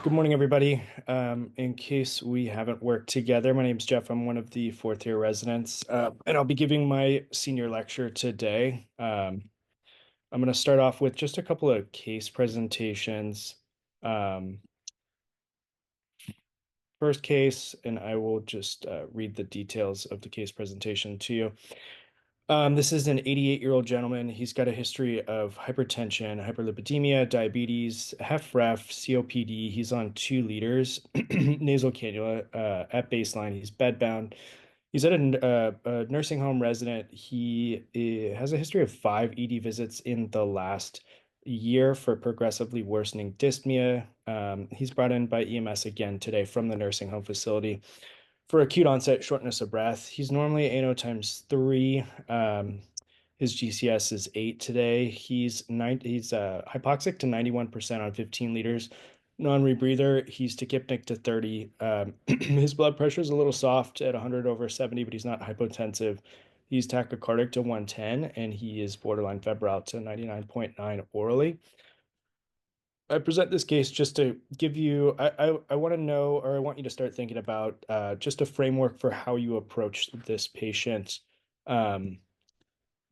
Good morning, everybody. In case we haven't worked together, my name's Jeff. I'm one of the fourth year residents, and I'll be giving my senior lecture today. I'm going to start off with just a couple of case presentations. Um, First case, and I will just read the details of the case presentation to you. This is an 88-year-old gentleman. He's got a history of hypertension, hyperlipidemia, diabetes, HFrEF, COPD. He's on 2 liters, nasal cannula at baseline. He's bedbound. He's at a nursing home resident. He has a history of 5 ED visits in the last year for progressively worsening dyspnea. He's brought in by EMS again today from the nursing home facility for acute onset shortness of breath. He's normally ANO times 3. His GCS is 8 today. He's hypoxic to 91% on 15 liters. Non-rebreather, he's tachypnic to 30. His blood pressure is a little soft at 100/70, but he's not hypotensive. He's tachycardic to 110, and he is borderline febrile to 99.9 orally. I present this case just to give you, I want to know, or I want you to start thinking about just a framework for how you approach this patient. Um,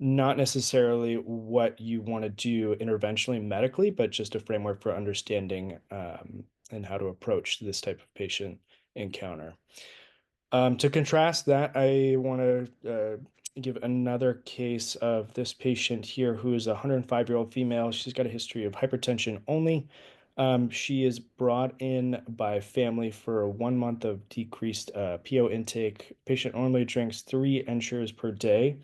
Not necessarily what you want to do interventionally medically, but just a framework for understanding and how to approach this type of patient encounter. To contrast that, I want to give another case of this patient here who is a 105-year-old female. She's got a history of hypertension only. She is brought in by family for 1 month of decreased PO intake. Patient normally drinks 3 ensures per day.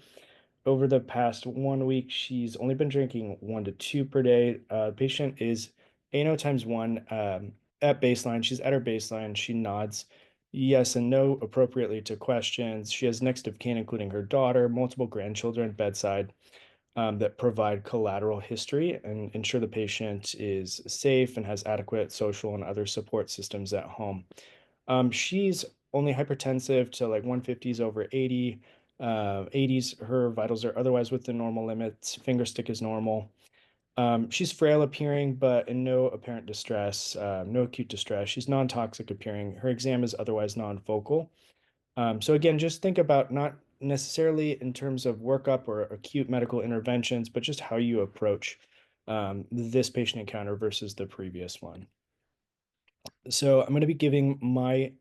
Over the past 1 week, she's only been drinking 1 to 2 per day. Patient is ANO times 1 at baseline. She's at her baseline. She nods yes and no appropriately to questions. She has next of kin, including her daughter, multiple grandchildren bedside that provide collateral history and ensure the patient is safe and has adequate social and other support systems at home. She's only hypertensive to like 150s over 80. 80s, her vitals are otherwise within normal limits. Finger stick is normal. She's frail appearing, but in no apparent distress, no acute distress. She's non-toxic appearing. Her exam is otherwise non-focal. So again, just think about not necessarily in terms of workup or acute medical interventions, but just how you approach this patient encounter versus the previous one. So I'm going to be giving my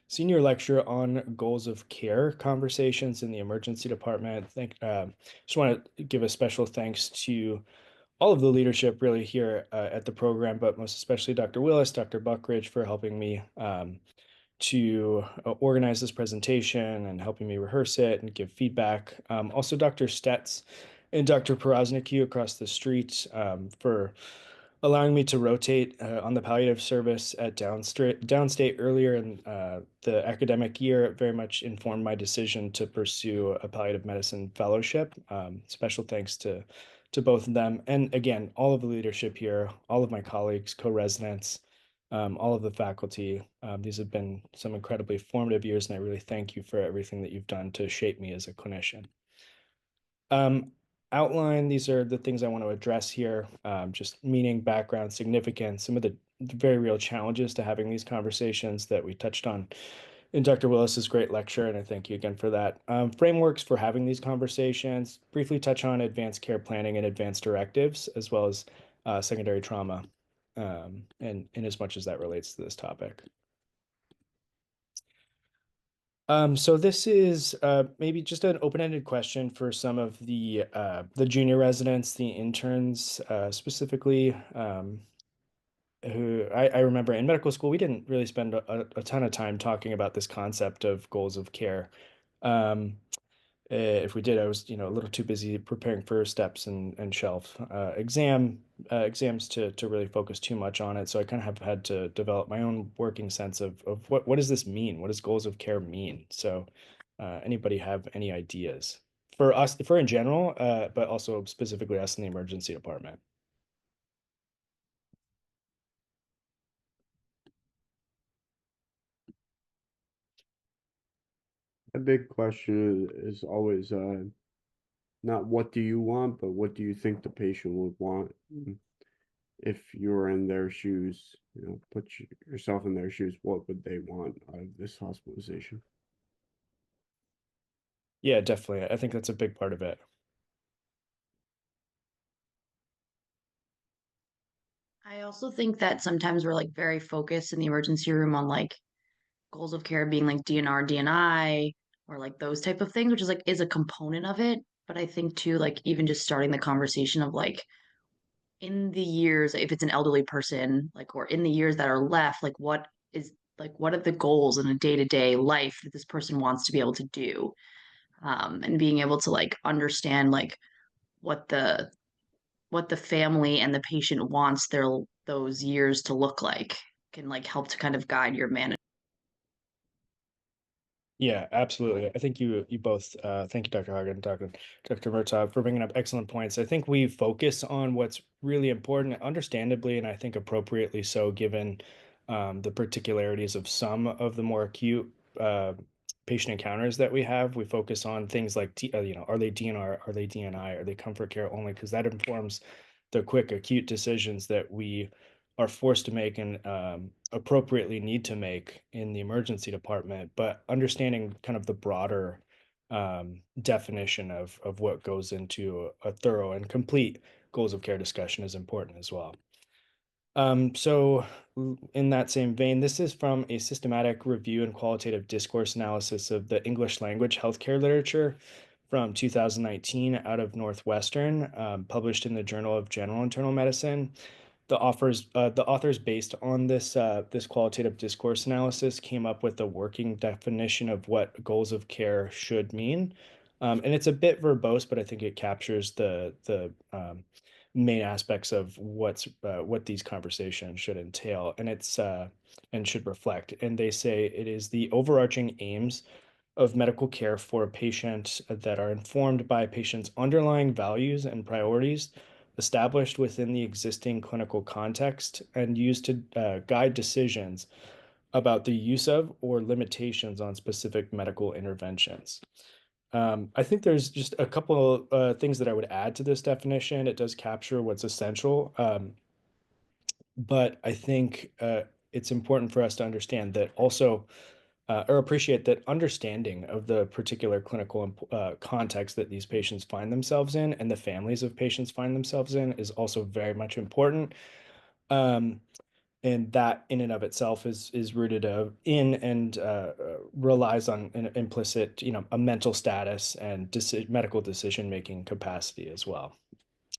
senior lecture on goals of care conversations in the emergency department. Just want to give a special thanks to all of the leadership really here at the program, but most especially Dr. Willis, Dr. Buckridge for helping me to organize this presentation and helping me rehearse it and give feedback. Also, Dr. Stetz and Dr. Porosnicki across the street for allowing me to rotate on the palliative service at downstate earlier in the academic year. It very much informed my decision to pursue a palliative medicine fellowship. Special thanks to both of them. And again, all of the leadership here, all of my colleagues, co-residents, all of the faculty. These have been some incredibly formative years, and I really thank you for everything that you've done to shape me as a clinician. Um, Outline, these are the things I want to address here, just meaning, background, significance, some of the very real challenges to having these conversations that we touched on in Dr. Willis's great lecture, and I thank you again for that. Frameworks for having these conversations, briefly touch on advanced care planning and advanced directives, as well as secondary trauma, and in as much as that relates to this topic. So this is maybe just an open-ended question for some of the junior residents, the interns specifically, who I remember in medical school, we didn't really spend a ton of time talking about this concept of goals of care. Um, if we did, I was, a little too busy preparing for steps and shelf exams to really focus too much on it. So I kind of have had to develop my own working sense of what does this mean? What does goals of care mean? So anybody have any ideas for us, for in general, but also specifically us in the emergency department? A big question is always not what do you want, but what do you think the patient would want? if you were in their shoes, put yourself in their shoes, what would they want out of this hospitalization? Yeah, definitely. I think that's a big part of it. I also think that sometimes we're like very focused in the emergency room on like goals of care being like DNR, DNI, or like those type of things, which is like is a component of it. But I think too, like even just starting the conversation of like in the years, if it's an elderly person, like or in the years that are left, like what are the goals in a day-to-day life that this person wants to be able to do? And being able to like understand like what the what the family and the patient wants their those years to look like can like help to kind of guide your management. Yeah, absolutely. I think you both thank you, Dr. Hagen, Dr. Murtaugh, for bringing up excellent points. I think we focus on what's really important, understandably, and I think appropriately so, given the particularities of some of the more acute patient encounters that we have. We focus on things like, are they DNR, are they DNI, are they comfort care only? Because that informs the quick acute decisions that we are forced to make and appropriately need to make in the emergency department, but understanding kind of the broader definition of what goes into a thorough and complete goals of care discussion is important as well. So in that same vein, this is from a systematic review and qualitative discourse analysis of the English language healthcare literature from 2019 out of Northwestern, published in the Journal of General Internal Medicine. The authors based on this qualitative discourse analysis came up with a working definition of what goals of care should mean, and it's a bit verbose, but I think it captures the main aspects of what these conversations should entail, and it's and should reflect. And they say it is the overarching aims of medical care for a patient that are informed by a patient's underlying values and priorities established within the existing clinical context and used to guide decisions about the use of or limitations on specific medical interventions. I think there's just a couple things that I would add to this definition. It does capture what's essential, but I think it's important for us to understand that also or appreciate that understanding of the particular clinical context that these patients find themselves in and the families of patients find themselves in is also very much important. Um, and that in and of itself is rooted in and relies on an implicit, a mental status and medical decision making capacity as well.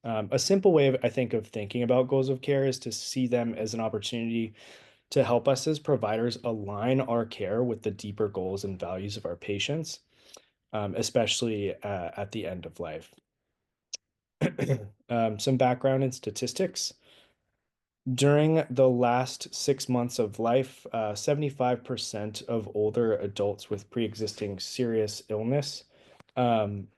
A simple way I think of thinking about goals of care is to see them as an opportunity to help us as providers align our care with the deeper goals and values of our patients, especially at the end of life. Some background and statistics. During the last 6 months of life, 75% of older adults with pre-existing serious illness, um,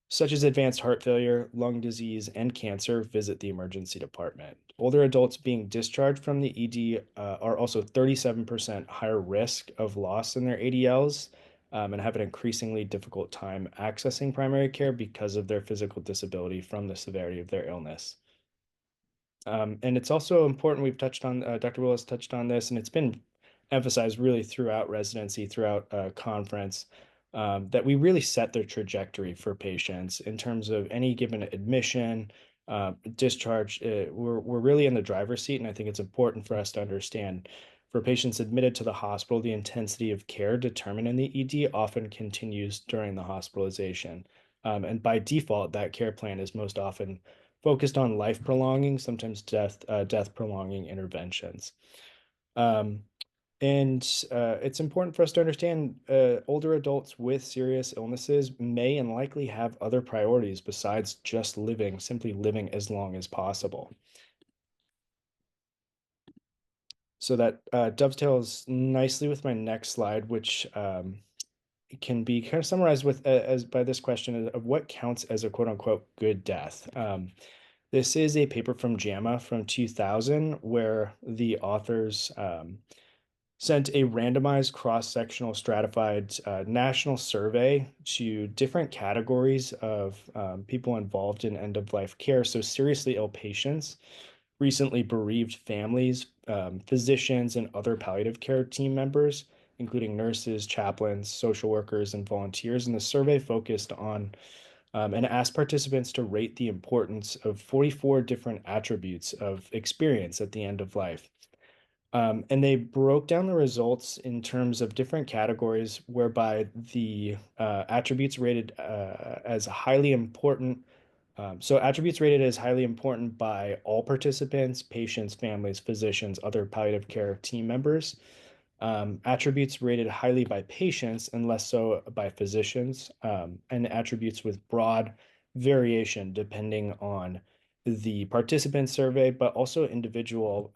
such as advanced heart failure, lung disease, and cancer, visit the emergency department. Older adults being discharged from the ED are also 37% higher risk of loss in their ADLs, and have an increasingly difficult time accessing primary care because of their physical disability from the severity of their illness. And it's also important, we've touched on, Dr. Willis touched on this, and it's been emphasized really throughout residency, throughout conference, that we really set the trajectory for patients in terms of any given admission, discharge. We're really in the driver's seat, and I think it's important for us to understand for patients admitted to the hospital, the intensity of care determined in the ED often continues during the hospitalization. And by default, that care plan is most often focused on life prolonging, sometimes death prolonging interventions. Um, and it's important for us to understand older adults with serious illnesses may and likely have other priorities besides just living, simply living as long as possible. So that dovetails nicely with my next slide, which can be kind of summarized with as by this question of what counts as a quote unquote good death. This is a paper from JAMA from 2000 where the authors sent a randomized cross-sectional stratified national survey to different categories of people involved in end-of-life care. So seriously ill patients, recently bereaved families, physicians, and other palliative care team members, including nurses, chaplains, social workers, and volunteers. And the survey focused on and asked participants to rate the importance of 44 different attributes of experience at the end of life. And they broke down the results in terms of different categories, whereby the attributes rated as highly important. So, attributes rated as highly important by all participants, patients, families, physicians, other palliative care team members. Attributes rated highly by patients and less so by physicians, and attributes with broad variation depending on the participant survey, but also individual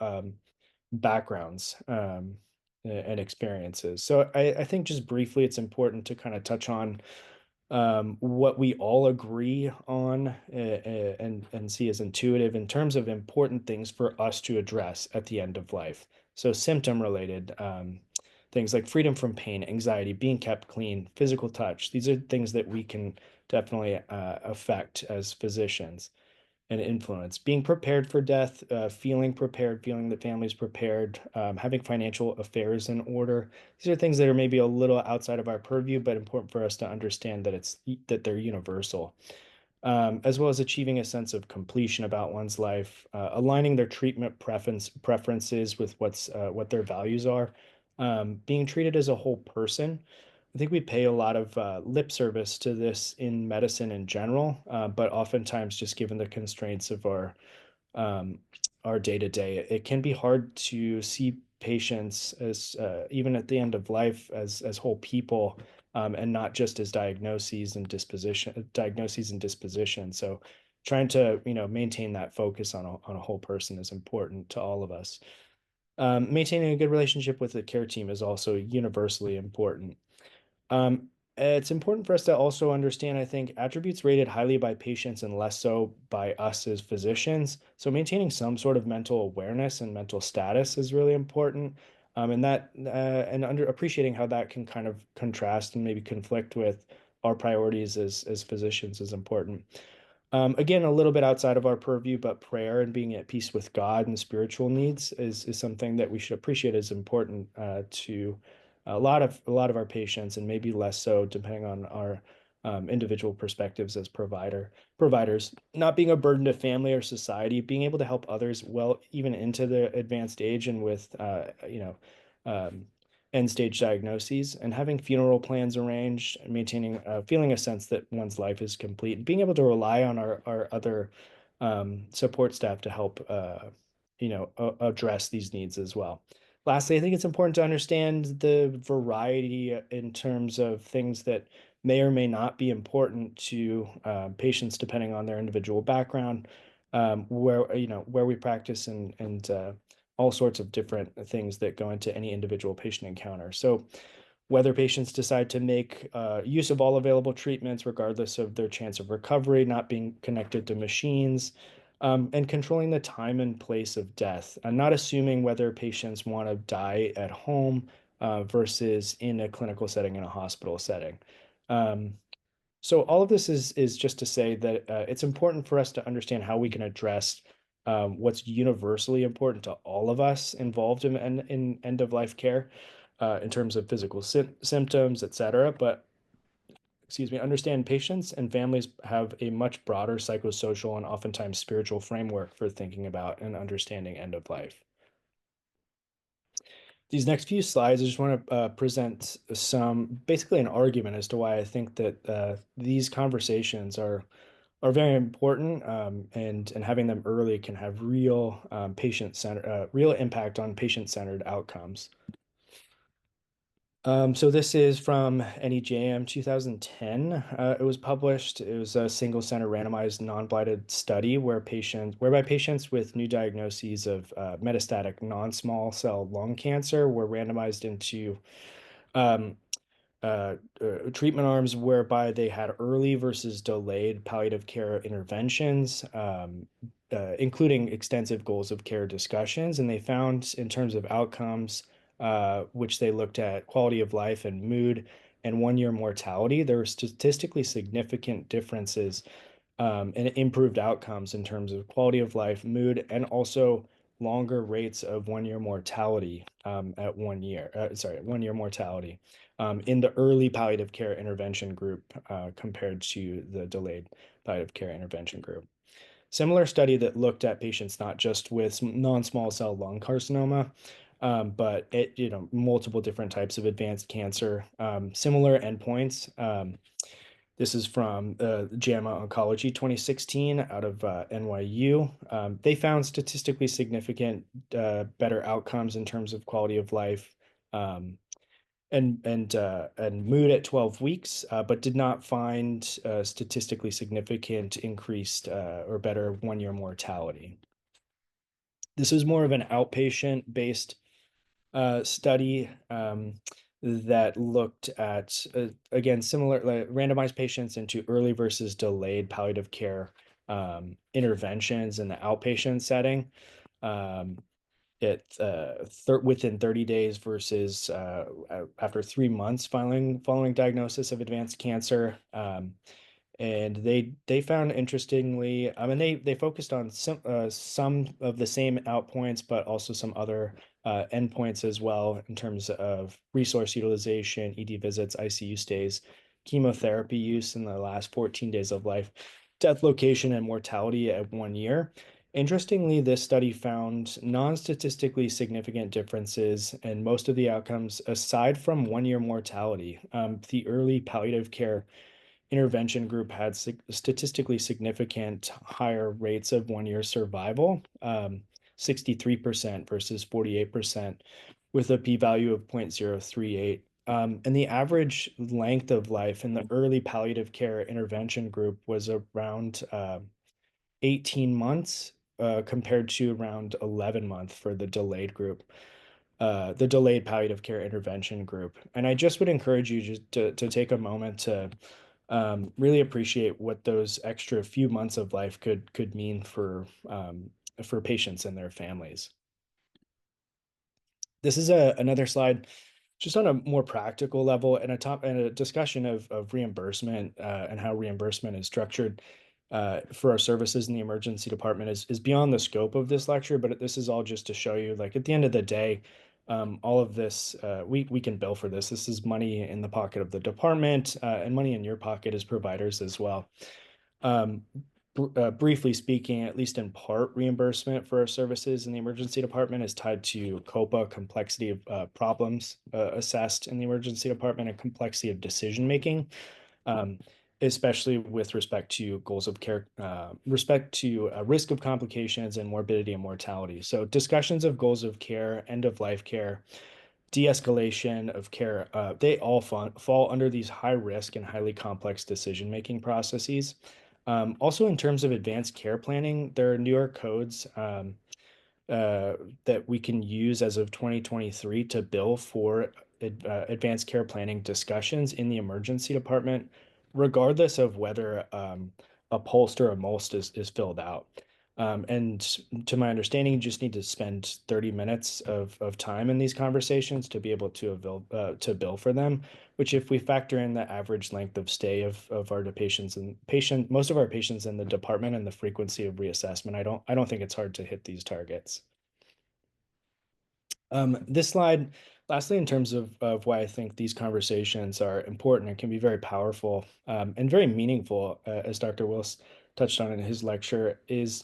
backgrounds and experiences. So I think just briefly, it's important to kind of touch on what we all agree on and see as intuitive in terms of important things for us to address at the end of life. So symptom related things like freedom from pain, anxiety, being kept clean, physical touch. These are things that we can definitely affect as physicians and influence. Being prepared for death, feeling prepared, feeling that family's prepared, having financial affairs in order. These are things that are maybe a little outside of our purview, but important for us to understand that they're universal. As well as achieving a sense of completion about one's life, aligning their treatment preferences with what their values are, being treated as a whole person. I think we pay a lot of lip service to this in medicine in general, but oftentimes, just given the constraints of um, our day to day, it can be hard to see patients as even at the end of life as whole people, and not just as diagnoses and disposition. So, trying to maintain that focus on a whole person is important to all of us. Maintaining a good relationship with the care team is also universally important. It's important for us to also understand, I think, attributes rated highly by patients and less so by us as physicians. So, maintaining some sort of mental awareness and mental status is really important. And under appreciating how that can kind of contrast and maybe conflict with our priorities as physicians is important. Again, a little bit outside of our purview, but prayer and being at peace with God and spiritual needs is something that we should appreciate as important to a lot of our patients, and maybe less so depending on our individual perspectives as providers. Not being a burden to family or society, being able to help others well even into the advanced age and with um, end stage diagnoses, and having funeral plans arranged, and maintaining feeling a sense that one's life is complete, being able to rely on our other support staff to help address these needs as well. Lastly, I think it's important to understand the variety in terms of things that may or may not be important to patients depending on their individual background, where we practice, and all sorts of different things that go into any individual patient encounter. So, whether patients decide to make use of all available treatments, regardless of their chance of recovery, not being connected to machines, and controlling the time and place of death, and not assuming whether patients want to die at home versus in a clinical setting, in a hospital setting. Um, so all of this is just to say that it's important for us to understand how we can address what's universally important to all of us involved in end of life care, in terms of physical symptoms, et cetera. But excuse me, understand patients and families have a much broader psychosocial and oftentimes spiritual framework for thinking about and understanding end of life. These next few slides, I just want to present basically an argument as to why I think that these conversations are very important, and having them early can have real impact on patient-centered outcomes. So this is from NEJM 2010. It was published. It was a single center randomized non-blinded study whereby patients with new diagnoses of metastatic non-small cell lung cancer were randomized into um, treatment arms whereby they had early versus delayed palliative care interventions, including extensive goals of care discussions. And they found, in terms of outcomes, which they looked at quality of life and mood and 1 year mortality, there were statistically significant differences and improved outcomes in terms of quality of life, mood, and also longer rates of 1 year mortality at 1 year. Sorry, 1 year mortality in the early palliative care intervention group compared to the delayed palliative care intervention group. Similar study that looked at patients not just with non-small cell lung carcinoma, but multiple different types of advanced cancer. Similar endpoints. This is from JAMA Oncology 2016 out of NYU. They found statistically significant better outcomes in terms of quality of life and mood at 12 weeks, but did not find statistically significant increased or better 1 year mortality. This is more of an outpatient-based study that looked at, again, similar randomized patients into early versus delayed palliative care interventions in the outpatient setting. Within 30 days versus after 3 months following diagnosis of advanced cancer. And they found, interestingly, I mean, they focused on some of the same outpoints, but also some other endpoints as well in terms of resource utilization, ED visits, ICU stays, chemotherapy use in the last 14 days of life, death location, and mortality at 1 year. Interestingly, this study found non-statistically significant differences in most of the outcomes aside from 1 year mortality. The early palliative care intervention group had statistically significant higher rates of 1 year survival, 63% versus 48%, with a p-value of 0.038. And the average length of life in the early palliative care intervention group was around 18 months compared to around 11 months for the delayed group, the delayed palliative care intervention group. And I just would encourage you just to take a moment to really appreciate what those extra few months of life could mean for patients and their families. This is another slide just on a more practical level and a discussion of reimbursement and how reimbursement is structured for our services in the emergency department is beyond the scope of this lecture, but this is all just to show you, like, at the end of the day, all of this, we can bill for this. This is money in the pocket of the department and money in your pocket as providers as well. Briefly speaking, at least in part, reimbursement for our services in the emergency department is tied to COPA, complexity of problems assessed in the emergency department, and complexity of decision making, especially with respect to goals of care, risk of complications and morbidity and mortality. So discussions of goals of care, end of life care, de-escalation of care, they all fall under these high risk and highly complex decision making processes. Also, in terms of advanced care planning, there are newer codes that we can use as of 2023 to bill for advanced care planning discussions in the emergency department, regardless of whether a POLST or a MOLST is filled out. And to my understanding, you just need to spend 30 minutes of time in these conversations to be able to bill for them, which, if we factor in the average length of stay of our most of our patients in the department and the frequency of reassessment, I don't think it's hard to hit these targets. This slide, lastly, in terms of why I think these conversations are important and can be very powerful and very meaningful, as Dr. Wills touched on in his lecture, is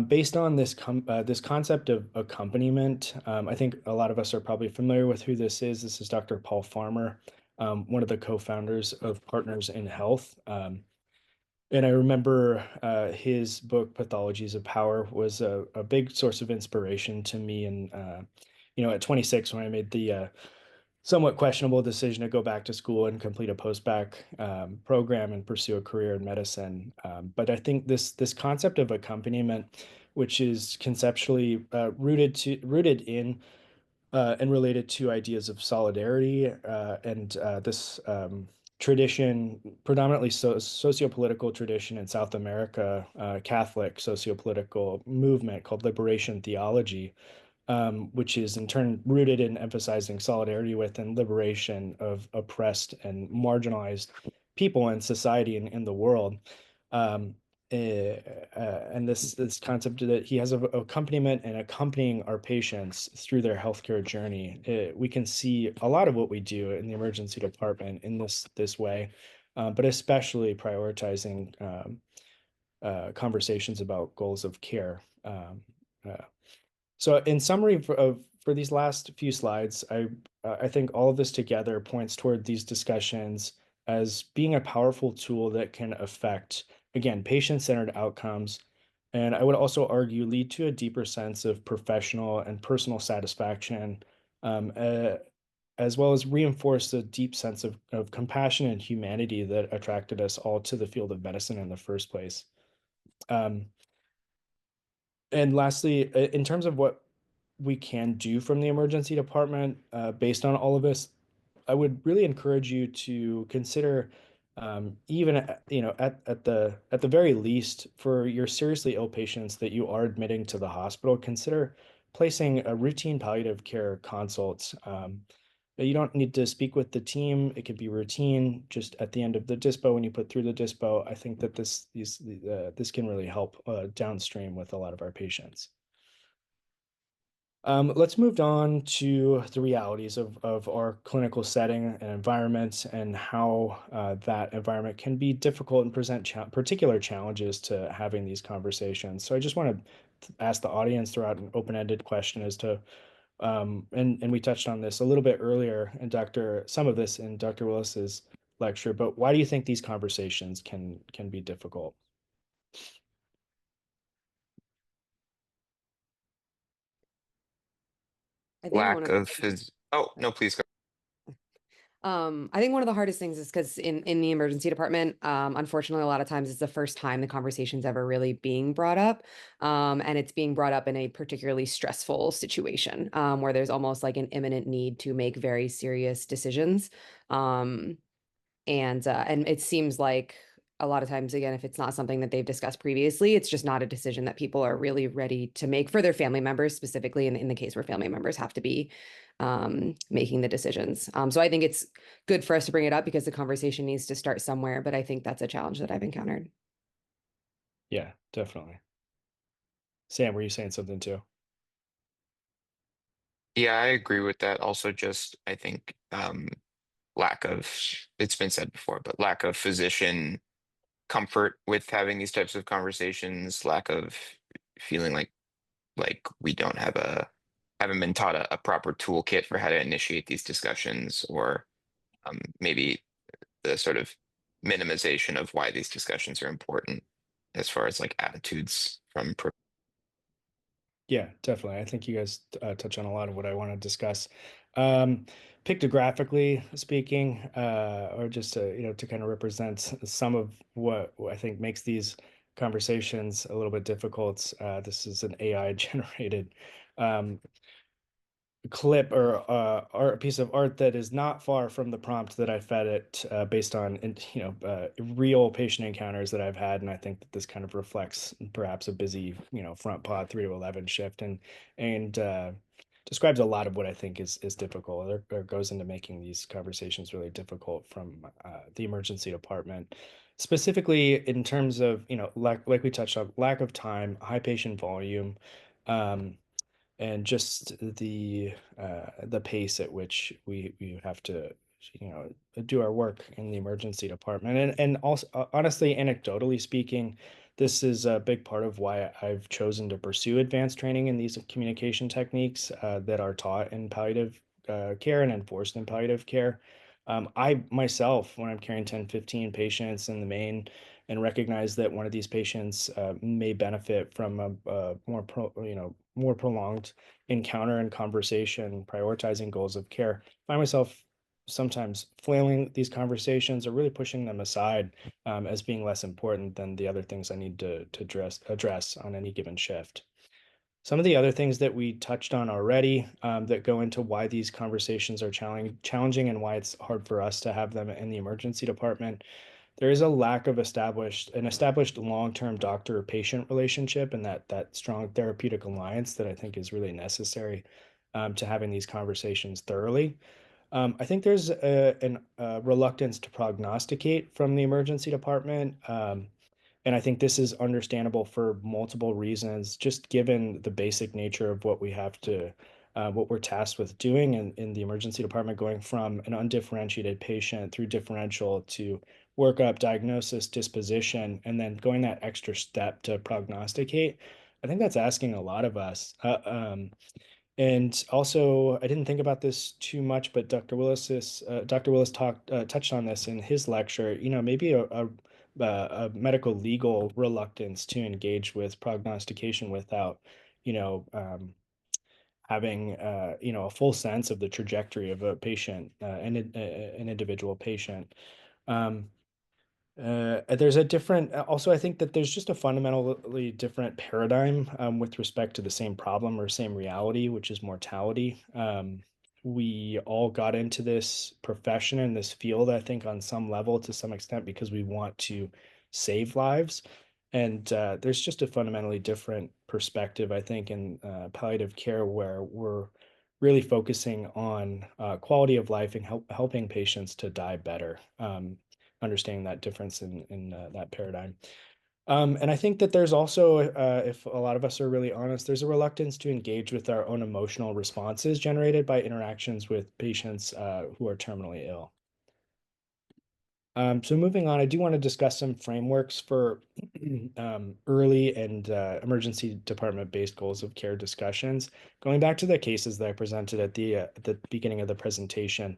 based on this concept of accompaniment. I think a lot of us are probably familiar with who this is. This is Dr. Paul Farmer, one of the co-founders of Partners in Health. And I remember his book, Pathologies of Power, was a big source of inspiration to me. And, at 26, when I made the somewhat questionable decision to go back to school and complete a post-bac program and pursue a career in medicine. But I think this concept of accompaniment, which is conceptually rooted in and related to ideas of solidarity and this tradition, predominantly sociopolitical tradition in South America, Catholic sociopolitical movement called liberation theology, which is in turn rooted in emphasizing solidarity with and liberation of oppressed and marginalized people in society and in the world. Um, and this concept that he has of accompaniment and accompanying our patients through their healthcare journey. We can see a lot of what we do in the emergency department in this way, but especially prioritizing conversations about goals of care. Uh, so in summary for these last few slides, I think all of this together points toward these discussions as being a powerful tool that can affect, again, patient-centered outcomes. And I would also argue lead to a deeper sense of professional and personal satisfaction, um, uh, as well as reinforce the deep sense of compassion and humanity that attracted us all to the field of medicine in the first place. Um, and lastly, in terms of what we can do from the emergency department, based on all of this, I would really encourage you to consider, even at the very least, for your seriously ill patients that you are admitting to the hospital, consider placing a routine palliative care consults. You don't need to speak with the team. It could be routine. Just at the end of the dispo, when you put through the dispo, I think that this can really help downstream with a lot of our patients. Let's move on to the realities of our clinical setting and environment and how that environment can be difficult and present particular challenges to having these conversations. So I just want to ask the audience, throw out an open-ended question as to, and we touched on this a little bit earlier in some of this in Dr. Willis's lecture, but why do you think these conversations can be difficult? I think one Lack of of his. Oh, no, please go. I think one of the hardest things is because in the emergency department, unfortunately, a lot of times it's the first time the conversation's ever really being brought up, and it's being brought up in a particularly stressful situation, where there's almost like an imminent need to make very serious decisions, and it seems like a lot of times, again, if it's not something that they've discussed previously, it's just not a decision that people are really ready to make for their family members, specifically in the case where family members have to be making the decisions. So I think it's good for us to bring it up because the conversation needs to start somewhere, but I think that's a challenge that I've encountered. Yeah, definitely. Sam, were you saying something too? Yeah, I agree with that. Also, just I think lack of, it's been said before, but lack of physician comfort with having these types of conversations, lack of feeling like we don't have haven't been taught a proper toolkit for how to initiate these discussions, or maybe the sort of minimization of why these discussions are important as far as like attitudes from. Yeah, definitely. I think you guys touch on a lot of what I want to discuss. Um, Pictographically speaking, or just to kind of represent some of what I think makes these conversations a little bit difficult. This is an AI generated um, clip or art piece of art that is not far from the prompt that I fed it based on real patient encounters that I've had, and I think that this kind of reflects perhaps a busy front pod 3 to 11 shift and describes a lot of what I think is difficult or goes into making these conversations really difficult from the emergency department. Specifically in terms of, like we touched on, lack of time, high patient volume, um, and just the pace at which we have to do our work in the emergency department, and also honestly, anecdotally speaking, this is a big part of why I've chosen to pursue advanced training in these communication techniques that are taught in palliative care and enforced in palliative care. I myself, when I'm carrying 10, 15 patients in the main and recognize that one of these patients may benefit from a more prolonged encounter and conversation, prioritizing goals of care. I find myself sometimes flailing these conversations or really pushing them aside as being less important than the other things I need to address on any given shift. Some of the other things that we touched on already that go into why these conversations are challenging and why it's hard for us to have them in the emergency department. There is a lack of established long-term doctor-patient relationship and that strong therapeutic alliance that I think is really necessary to having these conversations thoroughly. I think there's a reluctance to prognosticate from the emergency department. And I think this is understandable for multiple reasons, just given the basic nature of what we have to, what we're tasked with doing in the emergency department, going from an undifferentiated patient through differential to workup, diagnosis, disposition, and then going that extra step to prognosticate. I think that's asking a lot of us. And also, I didn't think about this too much, but Dr. Willis touched on this in his lecture. Maybe a medical legal reluctance to engage with prognostication without, you know, having a full sense of the trajectory of a patient, an individual patient. Um, there's a different, also, I think that there's just a fundamentally different paradigm with respect to the same problem or same reality, which is mortality. We all got into this profession and this field, I think, on some level to some extent because we want to save lives. And there's just a fundamentally different perspective, I think, in palliative care where we're really focusing on quality of life and helping patients to die better. Understanding that difference in that paradigm. And I think that there's also, if a lot of us are really honest, there's a reluctance to engage with our own emotional responses generated by interactions with patients who are terminally ill. So moving on, I do want to discuss some frameworks for early and emergency department-based goals of care discussions. Going back to the cases that I presented at the beginning of the presentation,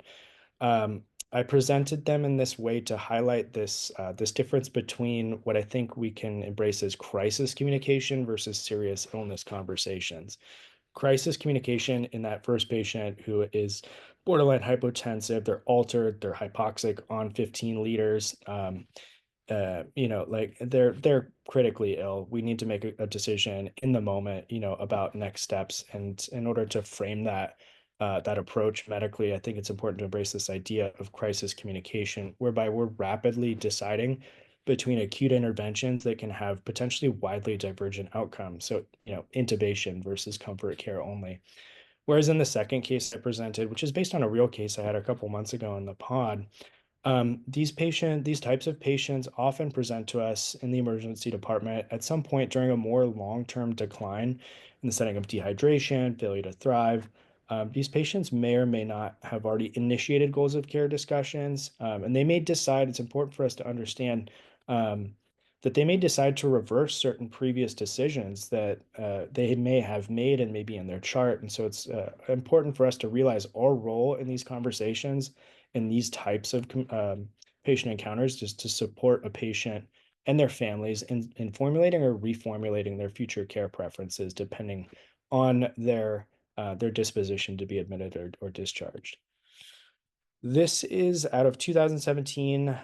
I presented them in this way to highlight this difference between what I think we can embrace as crisis communication versus serious illness conversations. Crisis communication in that first patient who is borderline hypotensive, they're altered, they're hypoxic on 15 liters. Like they're critically ill. We need to make a decision in the moment, about next steps. And in order to frame that approach medically, I think it's important to embrace this idea of crisis communication, whereby we're rapidly deciding between acute interventions that can have potentially widely divergent outcomes. So, intubation versus comfort care only. Whereas in the second case I presented, which is based on a real case I had a couple months ago in the pod, these types of patients often present to us in the emergency department at some point during a more long-term decline in the setting of dehydration, failure to thrive. These patients may or may not have already initiated goals of care discussions, and they may decide, it's important for us to understand that they may decide to reverse certain previous decisions that they may have made and maybe in their chart. And so it's important for us to realize our role in these conversations in these types of patient encounters, just to support a patient and their families in formulating or reformulating their future care preferences depending on their disposition to be admitted or discharged. This is out of 2017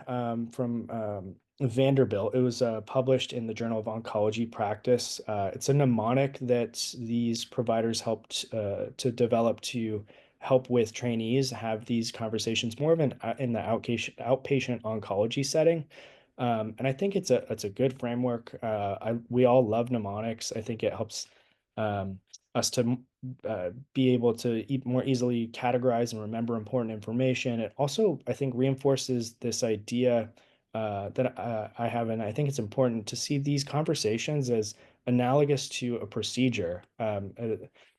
from Vanderbilt. It was published in the Journal of Oncology Practice. It's a mnemonic that these providers helped to develop to help with trainees have these conversations more of in the outpatient oncology setting. And I think it's a good framework. We all love mnemonics. I think it helps us to be able to more easily categorize and remember important information. It also, I think, reinforces this idea that I have, and I think it's important to see these conversations as analogous to a procedure.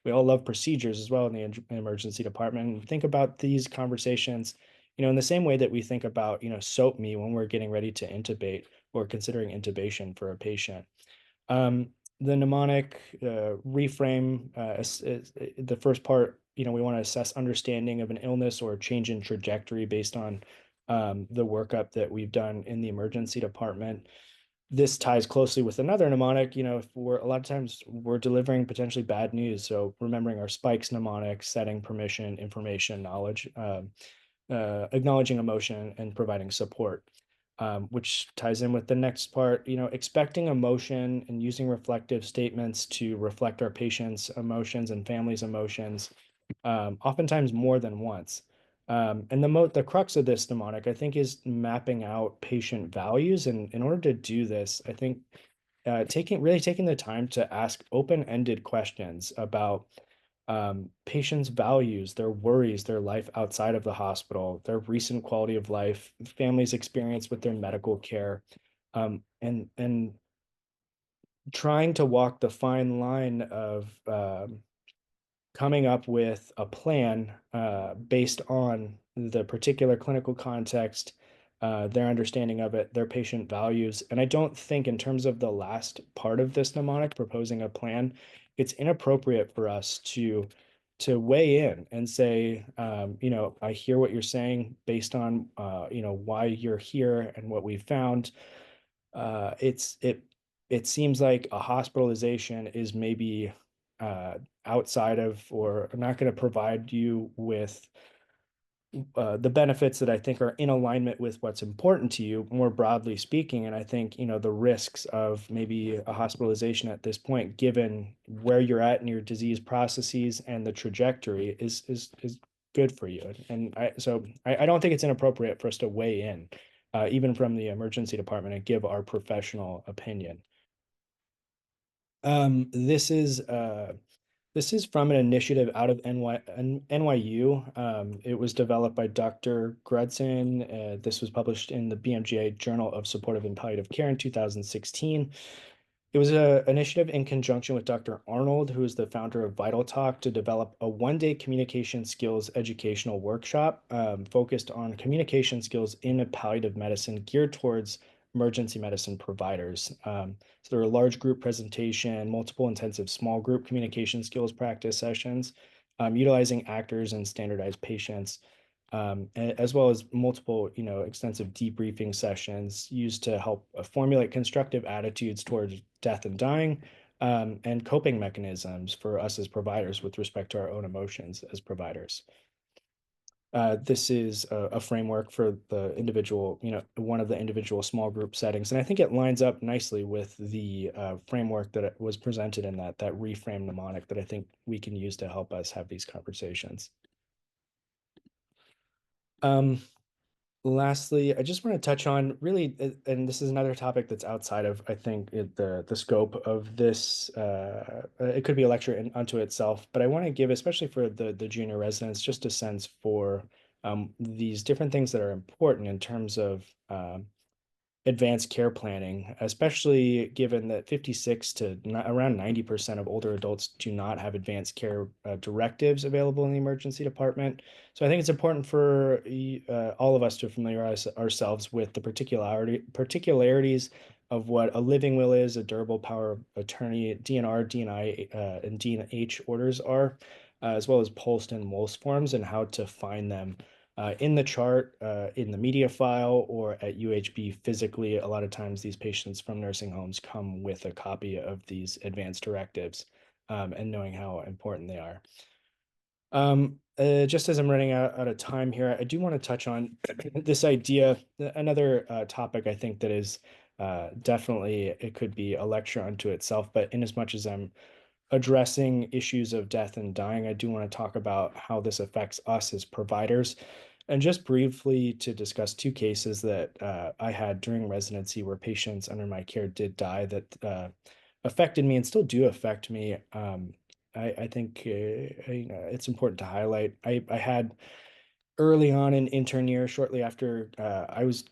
We all love procedures as well in the emergency department. And think about these conversations, in the same way that we think about, SOAP me when we're getting ready to intubate or considering intubation for a patient. The mnemonic reframe the first part, we want to assess understanding of an illness or a change in trajectory based on the workup that we've done in the emergency department. This ties closely with another mnemonic, if we're a lot of times we're delivering potentially bad news. So remembering our spikes mnemonic, setting permission, information, knowledge, acknowledging emotion and providing support. Which ties in with the next part, expecting emotion and using reflective statements to reflect our patients' emotions and families' emotions, oftentimes more than once. And the crux of this mnemonic, I think, is mapping out patient values. And in order to do this, I think taking the time to ask open-ended questions about patients' values, their worries, their life outside of the hospital, their recent quality of life, families' experience with their medical care, And trying to walk the fine line of coming up with a plan based on the particular clinical context, their understanding of it, their patient values. And I don't think, in terms of the last part of this mnemonic, proposing a plan, it's inappropriate for us to weigh in and say, I hear what you're saying based on, why you're here and what we found. It seems like a hospitalization is maybe outside of, or not going to provide you with the benefits that I think are in alignment with what's important to you, more broadly speaking. And I think, the risks of maybe a hospitalization at this point, given where you're at in your disease processes and the trajectory, is good for you. And I don't think it's inappropriate for us to weigh in, even from the emergency department, and give our professional opinion. Um, this is uh, this is from an initiative out of NYU. It was developed by Dr. Grudson. This was published in the BMJ Journal of Supportive and Palliative Care in 2016. It was an initiative in conjunction with Dr. Arnold, who is the founder of Vital Talk, to develop a one-day communication skills educational workshop focused on communication skills in palliative medicine, geared towards emergency medicine providers. So there were a large group presentation, multiple intensive small group communication skills practice sessions, utilizing actors and standardized patients, as well as multiple, extensive debriefing sessions used to help formulate constructive attitudes towards death and dying, and coping mechanisms for us as providers with respect to our own emotions as providers. This is a framework for the individual, one of the individual small group settings. And I think it lines up nicely with the framework that was presented in that reframe mnemonic that I think we can use to help us have these conversations. Lastly, I just want to touch on, really, and this is another topic that's outside of, I think, the scope of this. It could be a lecture unto itself, but I want to give, especially for the junior residents, just a sense for these different things that are important in terms of advanced care planning, especially given that 56 to around 90% of older adults do not have advanced care directives available in the emergency department. So I think it's important for all of us to familiarize ourselves with the particularities of what a living will is, a durable power of attorney, DNR, DNI, and DNH orders are, as well as POLST and MOLST forms, and how to find them in the chart, in the media file, or at UHB physically. A lot of times these patients from nursing homes come with a copy of these advanced directives, and knowing how important they are. Just as I'm running out of time here, I do want to touch on this idea, another topic I think that is definitely, it could be a lecture unto itself, but in as much as I'm addressing issues of death and dying, I do want to talk about how this affects us as providers. And just briefly to discuss two cases that I had during residency where patients under my care did die that affected me and still do affect me. I think it's important to highlight. I had early on in intern year, shortly after I was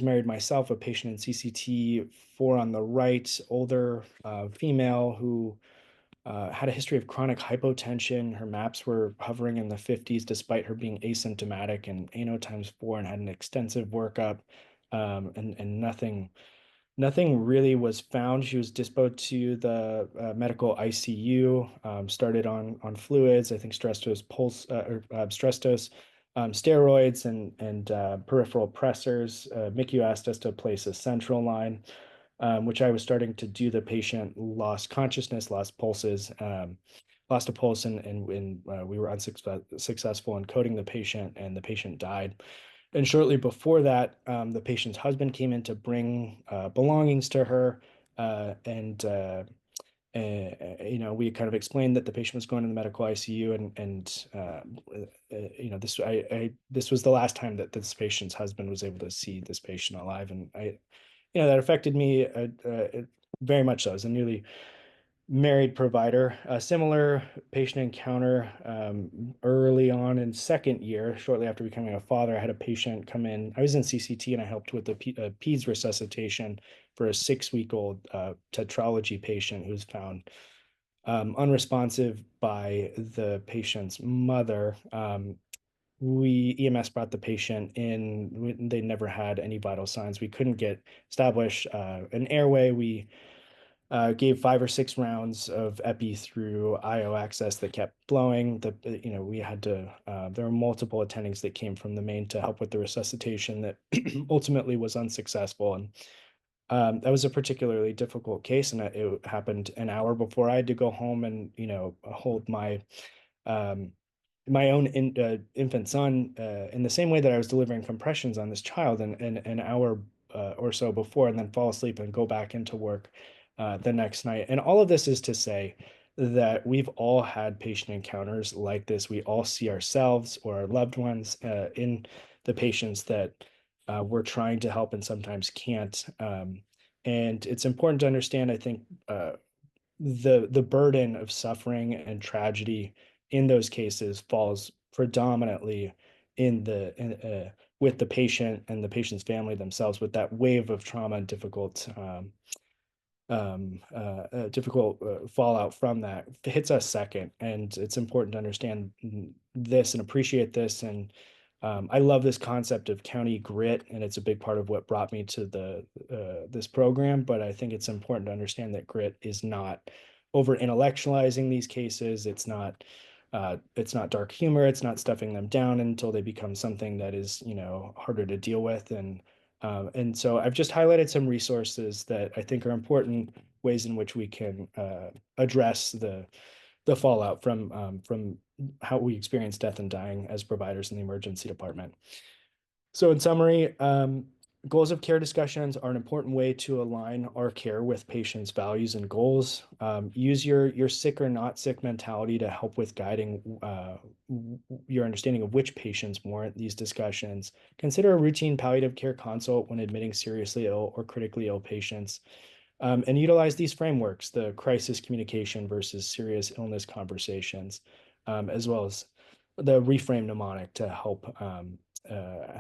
married myself, a patient in CCT 4 on the right, older female who had a history of chronic hypotension. Her MAPs were hovering in the 50s despite her being asymptomatic, and ANO times 4, and had an extensive workup, and nothing really was found. She was disposed to the medical ICU, started on fluids, I think stress dose, stress dose, steroids, and peripheral pressors. MICU asked us to place a central line, which I was starting to do. The patient lost consciousness, lost pulses, lost a pulse, and we were unsuccessful in coding the patient, and the patient died. And shortly before that, the patient's husband came in to bring belongings to her, and we kind of explained that the patient was going to the medical ICU, and this was the last time that this patient's husband was able to see this patient alive, and that affected me very much so. As a married provider. A similar patient encounter early on in second year, shortly after becoming a father. I had a patient come in. I was in CCT and I helped with the peds resuscitation for a 6-week-old tetralogy patient who was found unresponsive by the patient's mother. EMS brought the patient in. They never had any vital signs. We couldn't establish an airway. We gave 5 or 6 rounds of epi through IO access that kept blowing. We had to. There were multiple attendings that came from the main to help with the resuscitation that ultimately was unsuccessful. And that was a particularly difficult case, and it happened an hour before I had to go home and hold um, my own infant son in the same way that I was delivering compressions on this child, and an hour or so before, and then fall asleep and go back into work the next night. And all of this is to say that we've all had patient encounters like this. We all see ourselves or our loved ones in the patients that we're trying to help and sometimes can't. And it's important to understand, I think, the burden of suffering and tragedy in those cases falls predominantly with the patient and the patient's family themselves, with that wave of trauma and difficult fallout from that hits us second. And it's important to understand this and appreciate this. And I love this concept of county grit, and it's a big part of what brought me to this program. But I think it's important to understand that grit is not over intellectualizing these cases. It's not dark humor. It's not stuffing them down until they become something that is, harder to deal with. And so I've just highlighted some resources that I think are important ways in which we can address the fallout from how we experience death and dying as providers in the emergency department. So in summary, goals of care discussions are an important way to align our care with patients' values and goals. Use your sick or not sick mentality to help with guiding your understanding of which patients warrant these discussions. Consider a routine palliative care consult when admitting seriously ill or critically ill patients. And utilize these frameworks, the crisis communication versus serious illness conversations, as well as the reframe mnemonic to help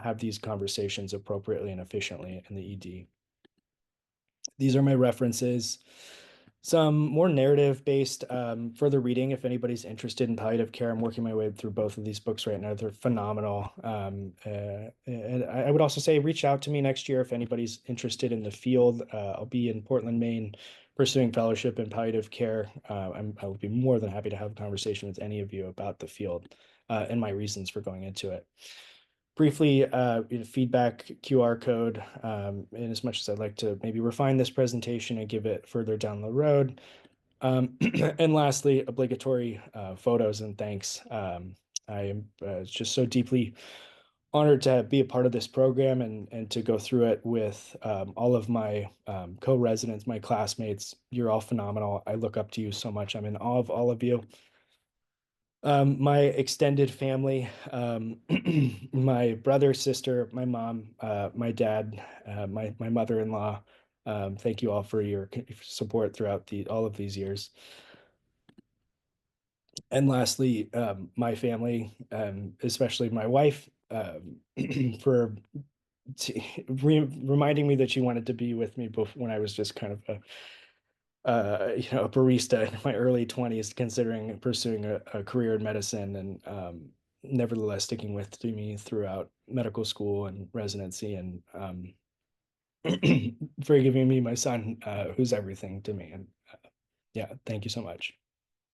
have these conversations appropriately and efficiently in the ED. These are my references. Some more narrative-based further reading, if anybody's interested in palliative care. I'm working my way through both of these books right now. They're phenomenal. And I would also say reach out to me next year if anybody's interested in the field. I'll be in Portland, Maine, pursuing fellowship in palliative care. I would be more than happy to have a conversation with any of you about the field and my reasons for going into it. Briefly, feedback QR code, in as much as I'd like to maybe refine this presentation and give it further down the road. And lastly, obligatory photos and thanks. I am just so deeply honored to be a part of this program and to go through it with all of my co-residents, my classmates. You're all phenomenal. I look up to you so much. I'm in awe of all of you. My extended family, my brother, sister, my mom, my dad, my mother-in-law. Thank you all for your support throughout all of these years. And lastly, my family, especially my wife, for reminding me that she wanted to be with me when I was just kind of a barista in my early 20s, considering pursuing a career in medicine, and nevertheless sticking with me throughout medical school and residency, and for giving me my son, who's everything to me. And yeah, thank you so much.